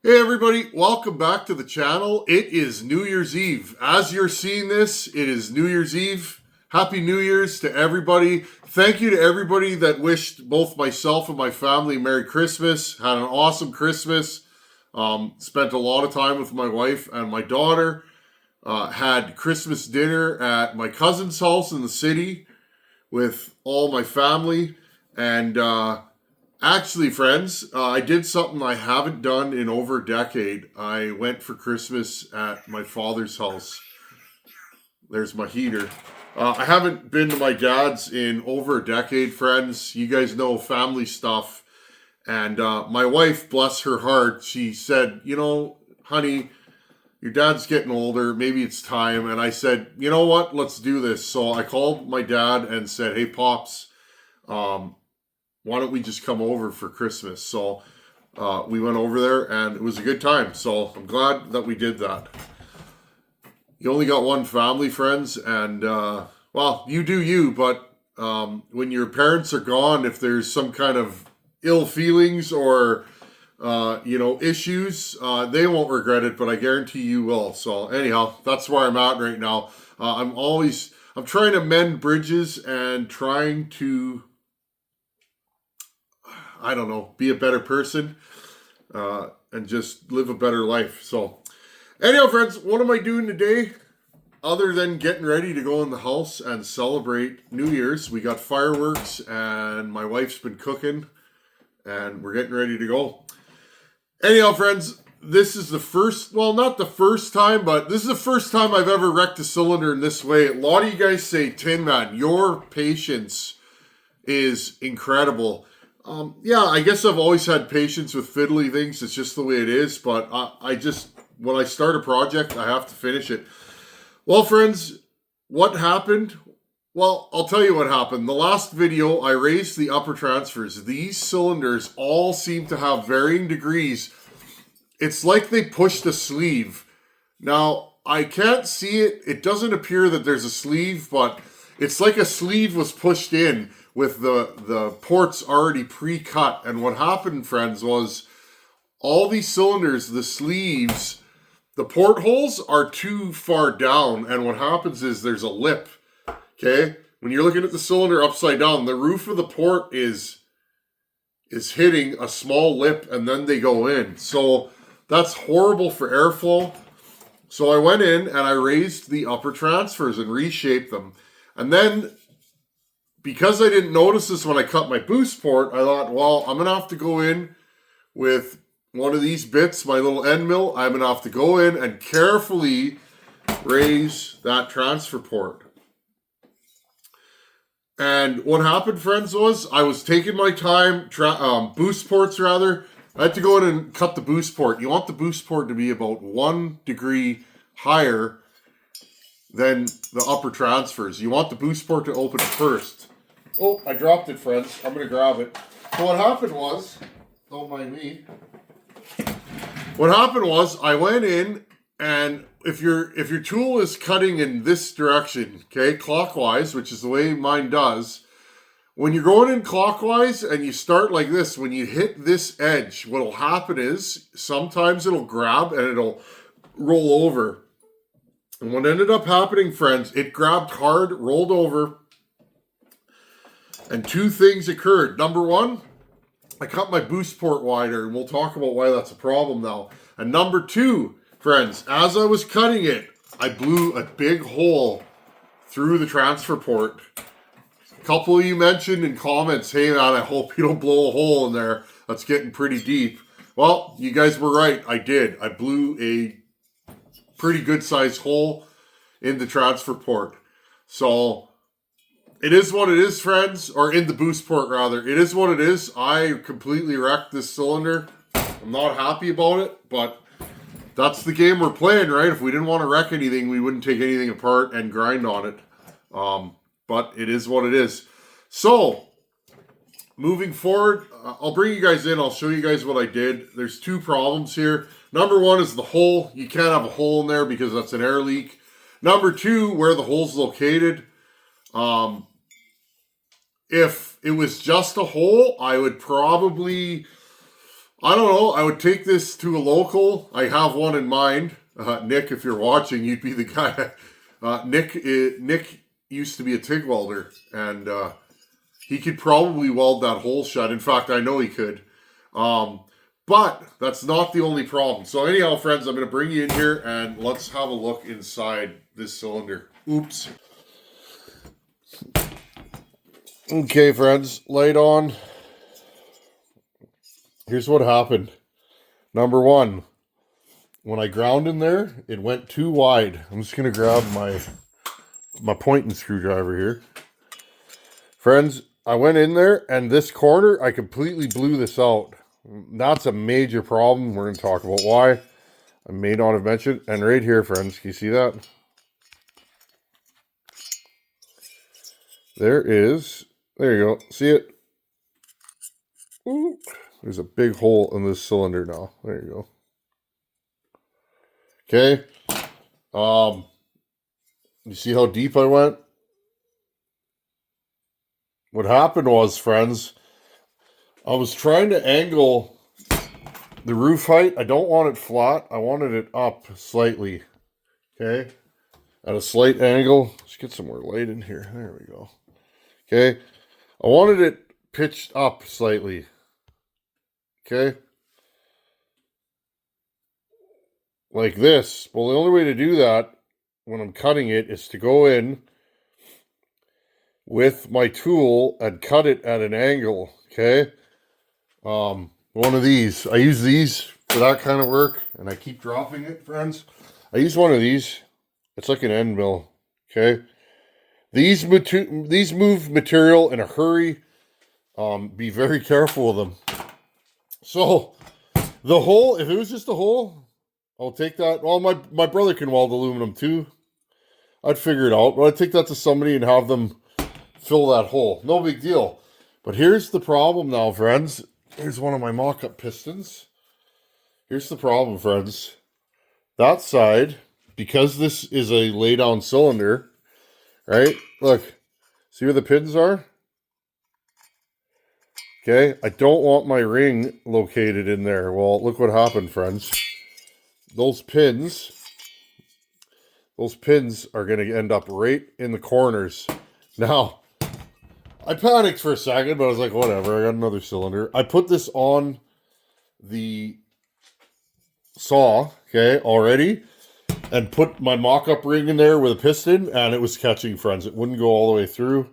Hey everybody, welcome back to the channel. It is New Year's Eve. As you're seeing this, it is New Year's Eve. Happy New Year's to everybody. Thank you to everybody that wished both myself and my family Merry Christmas. Had an awesome Christmas. Spent a lot of time with my wife and my daughter. Had Christmas dinner at my cousin's house in the city with all my family. And actually, friends, I did something I haven't done in over a decade. I went for Christmas at my father's house. There's my heater. I haven't been to my dad's in over a decade, friends. You guys know family stuff. And my wife, bless her heart, she said, honey, your dad's getting older. Maybe it's time. And I said, you know what? Let's do this. So I called my dad and said, hey, Pops, why don't we just come over for Christmas? So we went over there and it was a good time. So I'm glad that we did that. You only got one family, friends, and well, you do you, but when your parents are gone, if there's some kind of ill feelings or issues, they won't regret it, but I guarantee you will. So anyhow, that's where I'm at right now. I'm trying to mend bridges and trying to, be a better person and just live a better life. So anyhow, friends, what am I doing today? Other than getting ready to go in the house and celebrate New Year's. We got fireworks and my wife's been cooking and we're getting ready to go. Anyhow, friends, this is the first, well, not the first time, but this is the first time I've ever wrecked a cylinder in this way. A lot of you guys say, Tin Man, your patience is incredible. I guess I've always had patience with fiddly things. It's just the way it is. But when I start a project, I have to finish it. Well, friends, what happened? Well, I'll tell you what happened. The last video, I raised the upper transfers. These cylinders all seem to have varying degrees. It's like they pushed a sleeve. Now, I can't see it. It doesn't appear that there's a sleeve, but it's like a sleeve was pushed in with the ports already pre-cut. And what happened, friends, was all these cylinders, the sleeves, the portholes are too far down. And what happens is there's a lip, okay? When you're looking at the cylinder upside down, the roof of the port is hitting a small lip and then they go in. So that's horrible for airflow. So I went in and I raised the upper transfers and reshaped them. And then, because I didn't notice this when I cut my boost port, I thought, well, I'm going to have to go in with one of these bits, my little end mill. I'm going to have to go in and carefully raise that transfer port. And what happened, friends, was I was taking my time, boost ports rather. I had to go in and cut the boost port. You want the boost port to be about 1 degree higher than the upper transfers. You want the boost port to open first. Oh, I dropped it, friends. I'm going to grab it. So what happened was, don't mind me. What happened was I went in, and if your tool is cutting in this direction, okay, clockwise, which is the way mine does, when you're going in clockwise and you start like this, when you hit this edge, what'll happen is sometimes it'll grab and it'll roll over. And what ended up happening, friends, it grabbed hard, rolled over, and two things occurred. Number one, I cut my boost port wider, and we'll talk about why that's a problem now. And number two, friends, as I was cutting it, I blew a big hole through the transfer port. A couple of you mentioned in comments, hey man, I hope you don't blow a hole in there. That's getting pretty deep. Well, you guys were right. I did. I blew a pretty good sized hole in the transfer port. So it is what it is, friends, or in the boost port rather. It is what it is. I completely wrecked this cylinder. I'm not happy about it, but that's the game we're playing, right? If we didn't want to wreck anything, we wouldn't take anything apart and grind on it. But it is what it is. So, moving forward, I'll bring you guys in. I'll show you guys what I did. There's two problems here. Number one is the hole. You can't have a hole in there because that's an air leak. Number two, where the hole's located. If it was just a hole, I would probably I don't know. I would take this to a local. I have one in mind. Nick, if you're watching, you'd be the guy. Nick used to be a TIG welder, and he could probably weld that hole shut. In fact, I know he could. But that's not the only problem. So anyhow, friends, I'm going to bring you in here, and let's have a look inside this cylinder. Oops. Okay, friends, light on. Here's what happened. Number one, when I ground in there, it went too wide. I'm just going to grab my pointing screwdriver here. Friends, I went in there, and this corner, I completely blew this out. That's a major problem. We're going to talk about why. I may not have mentioned. And right here, friends, can you see that? There you go. See it? Ooh. There's a big hole in this cylinder now. There you go. Okay. You see how deep I went? What happened was, friends, I was trying to angle the roof height. I don't want it flat. I wanted it up slightly. Okay. At a slight angle. Let's get some more light in here. There we go. Okay. I wanted it pitched up slightly. Okay. Like this. Well, the only way to do that when I'm cutting it is to go in with my tool and cut it at an angle. Okay. One of these. I use these for that kind of work, and I keep dropping it, friends. I use one of these. It's like an end mill. Okay. These move material in a hurry. Be very careful with them. So, the hole, if it was just a hole, I'll take that. Well, my brother can weld aluminum too. I'd figure it out. But I'd take that to somebody and have them fill that hole. No big deal. But here's the problem now, friends. Here's one of my mock-up pistons. Here's the problem, friends. That side, because this is a lay-down cylinder, right? Look, see where the pins are? Okay, I don't want my ring located in there. Well, look what happened, friends. Those pins are going to end up right in the corners. Now, I panicked for a second, but I was like, whatever, I got another cylinder. I put this on the saw, okay, already, and put my mock-up ring in there with a piston, and it was catching, friends. It wouldn't go all the way through.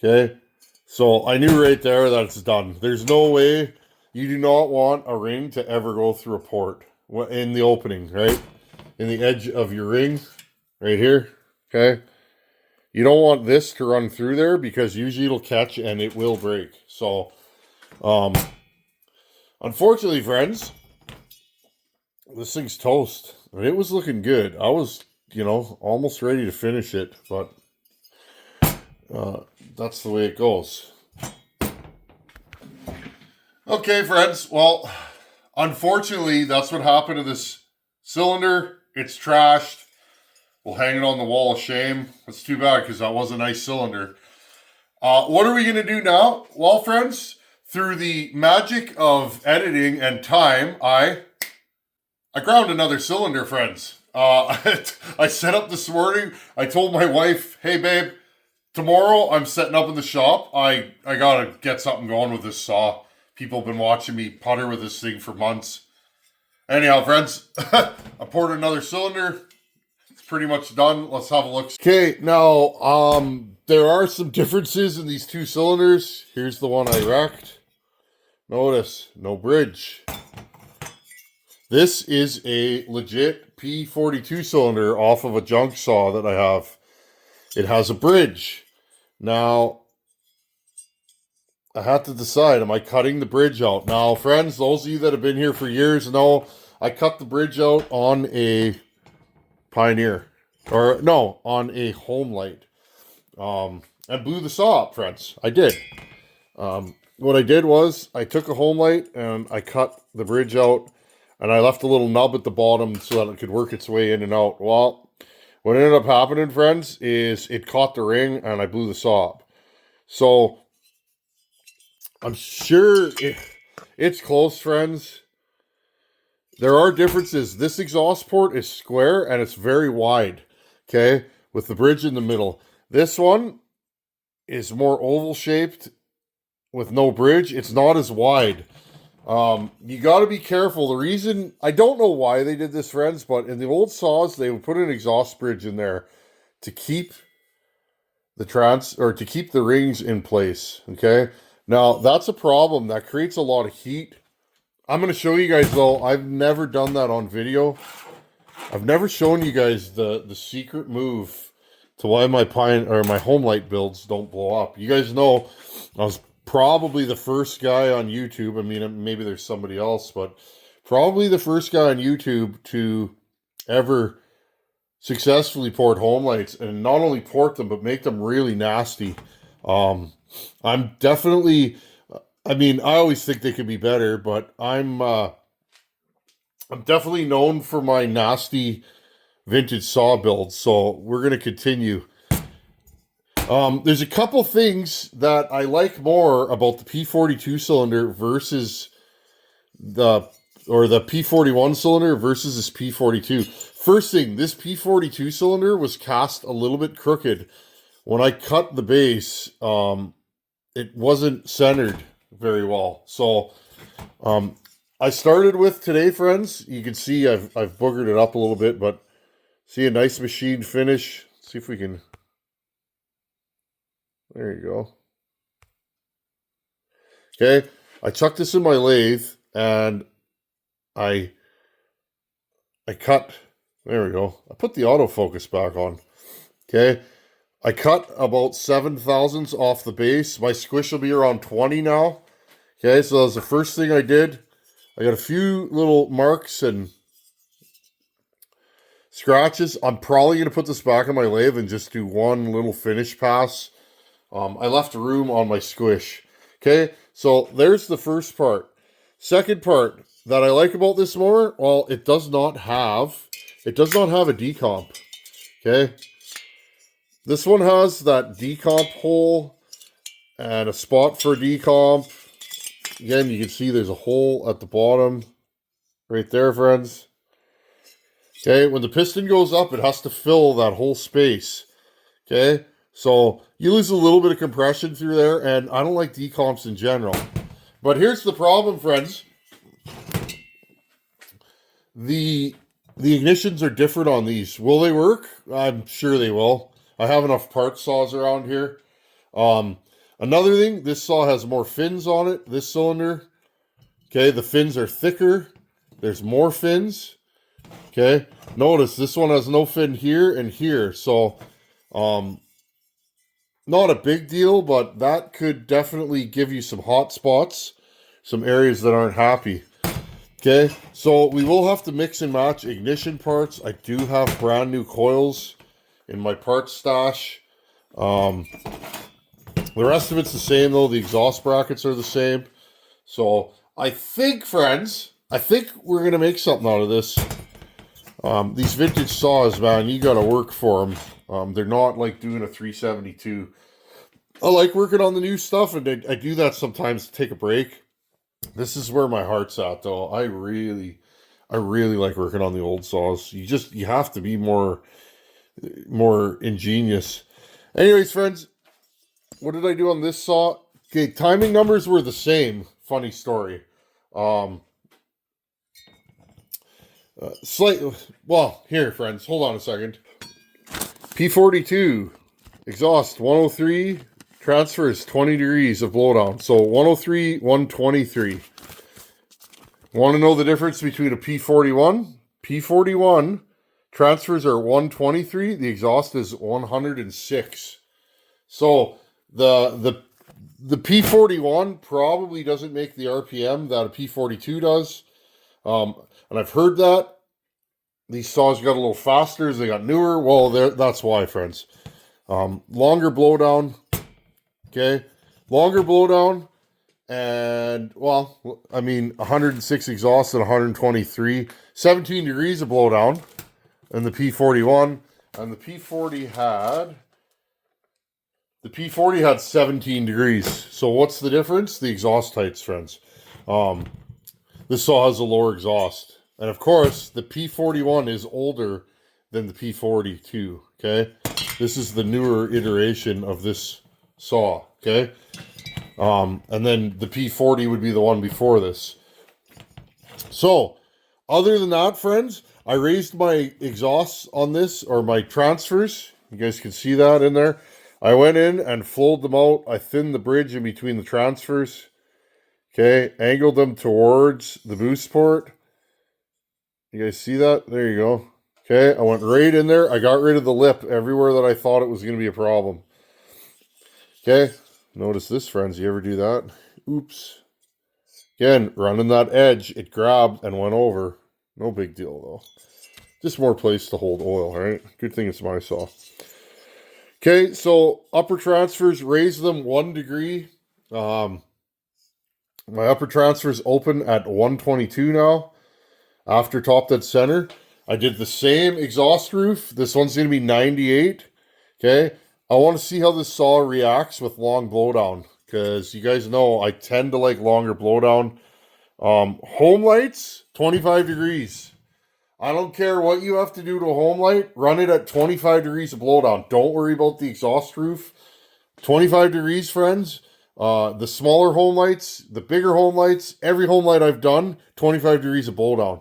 Okay. So I knew right there that it's done. There's no way. You do not want a ring to ever go through a port in the opening, right? In the edge of your ring, right here, okay? You don't want this to run through there because usually it'll catch and it will break. So, unfortunately, friends, this thing's toast. And it was looking good. I was, almost ready to finish it, but that's the way it goes. Okay, friends. Well, unfortunately, that's what happened to this cylinder. It's trashed. We'll hang it on the wall of shame. That's too bad because that was a nice cylinder. What are we going to do now? Well, friends, through the magic of editing and time, I ground another cylinder, friends. I set up this morning. I told my wife, hey, babe, tomorrow I'm setting up in the shop. I got to get something going with this saw. People have been watching me putter with this thing for months. Anyhow, friends, I poured another cylinder. It's pretty much done. Let's have a look. Okay, now, there are some differences in these two cylinders. Here's the one I wrecked. Notice, no bridge. This is a legit P42 cylinder off of a junk saw that I have. It has a bridge. Now, I had to decide, am I cutting the bridge out? Now, friends, those of you that have been here for years know I cut the bridge out on a Pioneer. Or, no, on a Homelite. And blew the saw up, friends. I did. What I did was, I took a Homelite and I cut the bridge out. And I left a little nub at the bottom so that it could work its way in and out. Well, what ended up happening, friends, is it caught the ring and I blew the saw up. So, I'm sure It's close, friends. There are differences. This exhaust port is square and it's very wide, okay, with the bridge in the middle. This one is more oval shaped with no bridge. It's not as wide. You got to be careful. The reason, I don't know why they did this, friends, but in the old saws, they would put an exhaust bridge in there to keep to keep the rings in place, okay? Now, that's a problem. That creates a lot of heat. I'm going to show you guys, though. I've never done that on video. I've never shown you guys the secret move to why my Homelite builds don't blow up. You guys know I was probably the first guy on YouTube. I mean, maybe there's somebody else, but probably the first guy on YouTube to ever successfully port Homelites, and not only port them, but make them really nasty. I'm definitely, I mean, I always think they could be better, but I'm definitely known for my nasty vintage saw builds, so we're going to continue. There's a couple things that I like more about the P42 cylinder versus the P41 cylinder versus this P42. First thing, this P42 cylinder was cast a little bit crooked. When I cut the base, it wasn't centered very well. So, I started with today, friends. You can see I've boogered it up a little bit, but see a nice machine finish. Let's see if we can. There you go. Okay, I chucked this in my lathe and I cut. There we go. I put the autofocus back on. Okay, I cut about 7 thousandths off the base. My squish will be around 20 now. Okay, so that was the first thing I did. I got a few little marks and scratches. I'm probably going to put this back on my lathe and just do one little finish pass. I left room on my squish. Okay, so there's the first part. Second part that I like about this mower, well, it does not have a decomp. Okay, this one has that decomp hole and a spot for decomp. Again, you can see there's a hole at the bottom right there, friends. Okay, when the piston goes up, it has to fill that whole space. Okay, so you lose a little bit of compression through there, and I don't like decomps in general. But here's the problem, friends. The ignitions are different on these. Will they work? I'm sure they will. I have enough part saws around here. Another thing, this saw has more fins on it, this cylinder. Okay, the fins are thicker. There's more fins. Okay, notice this one has no fin here and here. So, not a big deal, but that could definitely give you some hot spots, some areas that aren't happy. Okay, so we will have to mix and match ignition parts. I do have brand new coils in my parts stash. The rest of it's the same, though. The exhaust brackets are the same. So I think, friends, we're going to make something out of this. These vintage saws, man, you got to work for them. They're not like doing a 372. I like working on the new stuff, and I do that sometimes to take a break. This is where my heart's at, though. I really like working on the old saws. You have to be more ingenious. Anyways, friends, what did I do on this saw? Okay, timing numbers were the same. Funny story. Well, here, friends, hold on a second. P42 exhaust 103, transfers 20 degrees of blowdown. So 103, 123. Want to know the difference between a P41? P41 transfers are 123. The exhaust is 106. So the P41 probably doesn't make the RPM that a P42 does. And I've heard that these saws got a little faster as they got newer. Well, that's why, friends. Longer blowdown. Okay. Longer blowdown. And, well, I mean, 106 exhaust and 123. 17 degrees of blowdown in the P41. And the P40 had 17 degrees. So what's the difference? The exhaust heights, friends. This saw has a lower exhaust. And of course, the P41 is older than the P42, okay? This is the newer iteration of this saw, okay? And then the P40 would be the one before this. So, other than that, friends, I raised my exhausts on this, or my transfers. You guys can see that in there. I went in and flowed them out. I thinned the bridge in between the transfers. Okay, angled them towards the boost port. You guys see that? There you go. Okay, I went right in there. I got rid of the lip everywhere that I thought it was going to be a problem. Okay, notice this, friends. You ever do that? Oops. Again, running that edge, it grabbed and went over. No big deal, though. Just more place to hold oil, right? Good thing it's my saw. Okay, so upper transfers, raise them 1 degree. My upper transfers open at 122 now. After top dead center. I did the same exhaust roof. This one's going to be 98. Okay, I want to see how this saw reacts with long blowdown. Because you guys know I tend to like longer blowdown. Home lights, 25 degrees. I don't care what you have to do to a home light. Run it at 25 degrees of blowdown. Don't worry about the exhaust roof. 25 degrees, friends. The smaller home lights, the bigger home lights, every home light I've done, 25 degrees of blowdown.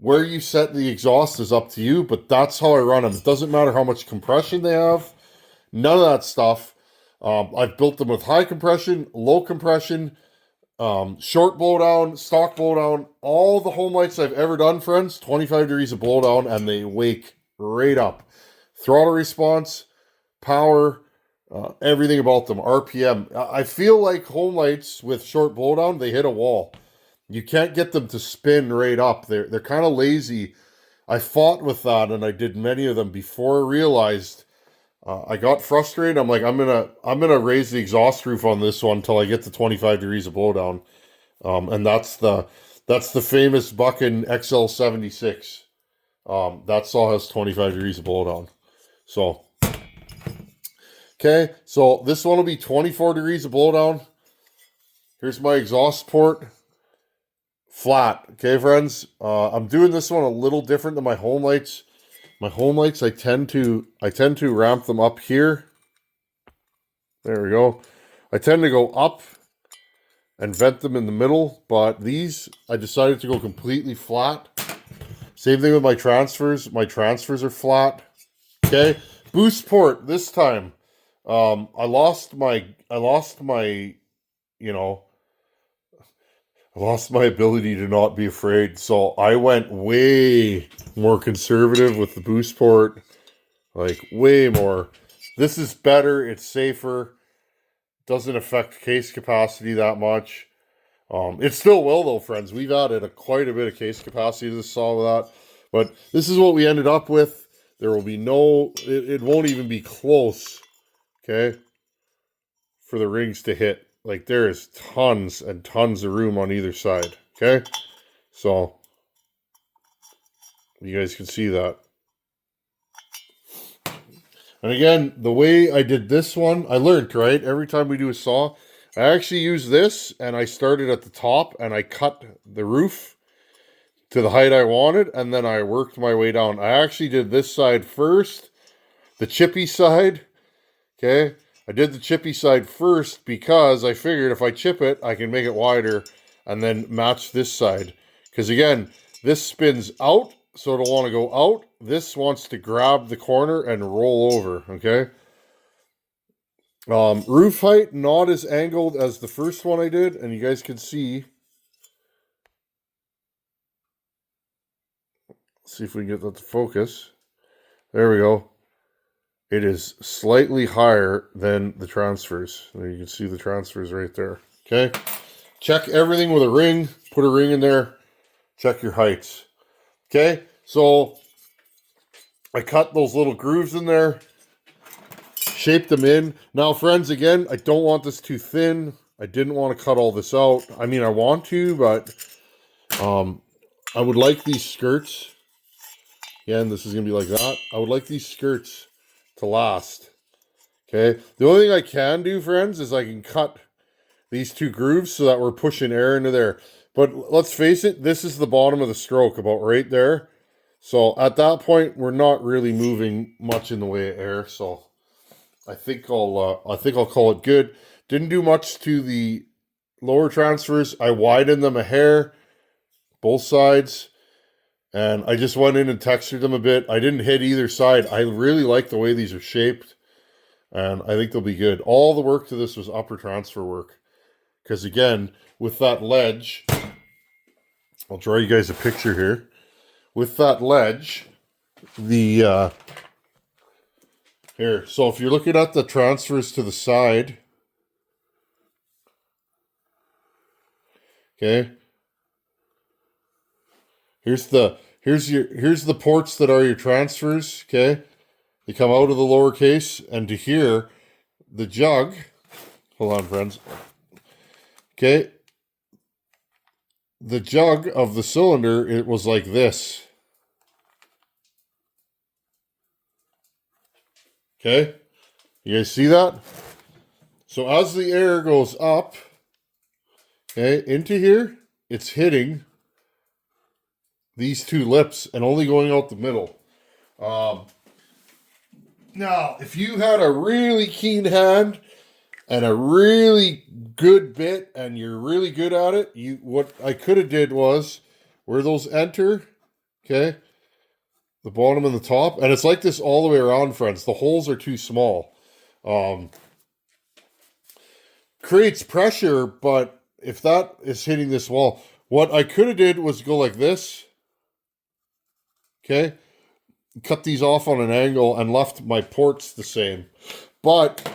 Where you set the exhaust is up to you, but that's how I run them. It doesn't matter how much compression they have. None of that stuff. I've built them with high compression, low compression, short blowdown, stock blowdown. All the home lights I've ever done, friends, 25 degrees of blowdown, and they wake right up. Throttle response, power, everything about them, RPM. I feel like home lights with short blowdown, they hit a wall. You can't get them to spin right up. They're kind of lazy. I fought with that, and I did many of them before I realized I got frustrated. I'm like, I'm gonna raise the exhaust roof on this one until I get to 25 degrees of blowdown. And that's the famous Buckin XL76. That saw has 25 degrees of blowdown. So, okay, so this one will be 24 degrees of blowdown. Here's my exhaust port. Flat. Okay, friends. I'm doing this one a little different than my home lights. My home lights, I tend to ramp them up here. There we go. I tend to go up and vent them in the middle, but these, I decided to go completely flat. Same thing with my transfers. My transfers are flat. Okay. Boost port this time. I lost my ability to not be afraid. So I went way more conservative with the boost port. Like way more. This is better. It's safer. Doesn't affect case capacity that much. It still will though, friends. We've added quite a bit of case capacity to this saw with that. But this is what we ended up with. There will be no, it won't even be close. Okay. For the rings to hit. Like there is tons and tons of room on either side. Okay. So you guys can see that. And again, the way I did this one, I learned, right? Every time we do a saw, I actually use this and I started at the top and I cut the roof to the height I wanted and then I worked my way down. I actually did this side first, the chippy side. Okay. I did the chippy side first because I figured if I chip it, I can make it wider and then match this side. Because again, this spins out, so it'll want to go out. This wants to grab the corner and roll over, okay? Roof height, not as angled as the first one I did, and you guys can see. Let's see if we can get that to focus. There we go. It is slightly higher than the transfers. There you can see the transfers right there. Okay. Check everything with a ring. Put a ring in there. Check your heights. Okay. So I cut those little grooves in there. Shaped them in. Now, friends, again, I don't want this too thin. I didn't want to cut all this out. I mean, I want to, but I would like these skirts. Again, this is going to be like that. I would like these skirts to last. Okay. The only thing I can do, friends, is I can cut these two grooves so that we're pushing air into there. But let's face it, this is the bottom of the stroke, about right there. So at that point, we're not really moving much in the way of air. So I think I'll call it good. Didn't do much to the lower transfers. I widened them a hair, both sides, and I just went in and textured them a bit. I didn't hit either side. I really like the way these are shaped, and I think they'll be good. All the work to this was upper transfer work, because again, with that ledge, I'll draw you guys a picture here. With that ledge, the here, so if you're looking at the transfers to the side, okay, here's the ports that are your transfers, okay? They come out of the lower case, and to here, the jug, hold on friends, okay, the jug of the cylinder, it was like this. Okay, you guys see that? So as the air goes up, okay, into here, it's hitting these two lips and only going out the middle. Now, if you had a really keen hand and a really good bit and you're really good at it, what I could have did was where those enter, okay, the bottom and the top, and it's like this all the way around, friends. The holes are too small. Creates pressure, but if that is hitting this wall, what I could have did was go like this, okay, cut these off on an angle and left my ports the same. But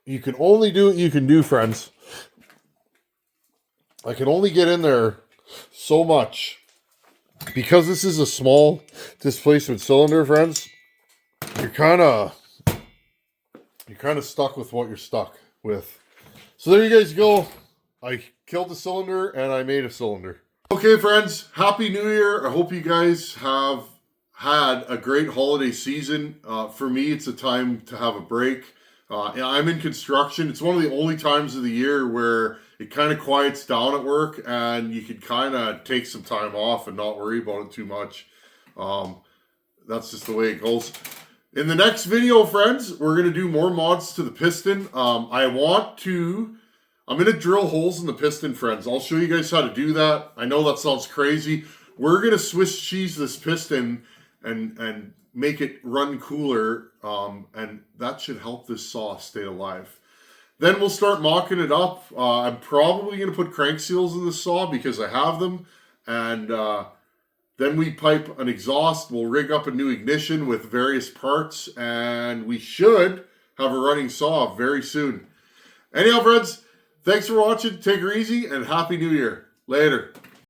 you can only do what you can do, friends. I can only get in there so much. Because this is a small displacement cylinder, friends, you're kind of stuck with what you're stuck with. So there you guys go. I killed the cylinder and I made a cylinder. Okay, friends, Happy New Year. I hope you guys have had a great holiday season. For me, it's a time to have a break. I'm in construction. It's one of the only times of the year where it kind of quiets down at work and you can kind of take some time off and not worry about it too much. That's just the way it goes. In the next video, friends, we're going to do more mods to the piston. I'm going to drill holes in the piston, friends. I'll show you guys how to do that. I know that sounds crazy. We're going to Swiss cheese this piston and make it run cooler, and that should help this saw stay alive. Then we'll start mocking it up. I'm probably going to put crank seals in the saw because I have them, and then we pipe an exhaust. We'll rig up a new ignition with various parts, and we should have a running saw very soon. Anyhow, friends, thanks for watching. Take her easy, and Happy New Year. Later.